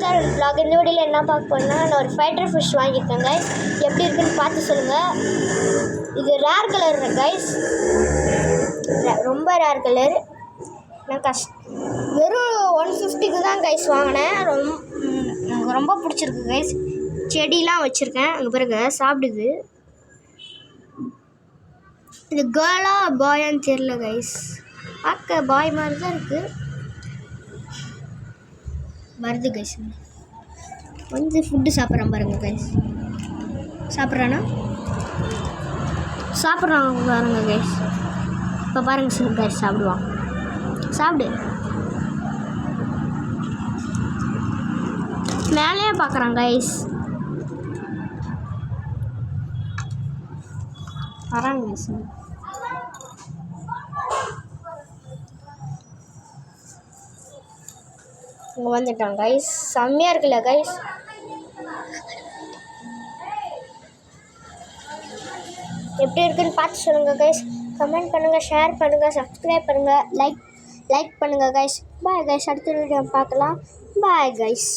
Restaurant vlog. இந்த வீடியோவில் என்ன பார்க்க போறேன்னா, நான் ஒரு ஃபைட்டர் ஃபிஷ் வாங்கியிருக்கேன் கைஸ். எப்படி இருக்குன்னு பார்த்து சொல்லுங்கள். இது ரேர் கலர் கைஸ், ரொம்ப ரேர் கலர். நான் வெறும் 150க்கு தான் கைஸ் வாங்கினேன். எனக்கு ரொம்ப பிடிச்சிருக்கு கைஸ். செடியெலாம் வச்சுருக்கேன். அங்கே பிறகு சாப்பிடுது. இது கேர்ளா பாயான்னு தெரியல கைஸ். பார்க்க பாய் மாதிரி தான் இருக்குது. வருது கைஸ். வந்து ஃபுட்டு சாப்பிட்றான் பாருங்க கைஸ். சாப்பிட்றானா? சாப்பிட்றாங்க பாருங்க கைஸ். இப்போ பாருங்க சார் கைஸ், சாப்பிடுவான். சாப்பிடு. மேலேயே பார்க்குறான் கைஸ். வராங்க கைஸ். இங்கே வந்துட்டான் கைஸ். செம்மையாக இருக்குல்ல கைஸ். எப்படி இருக்குன்னு பார்த்து சொல்லுங்கள் கைஸ். கமெண்ட் பண்ணுங்கள், ஷேர் பண்ணுங்கள், சப்ஸ்கிரைப் பண்ணுங்கள், லைக் பண்ணுங்கள் கைஸ். Bye guys. அடுத்த வீடியோ பார்க்கலாம். Bye guys.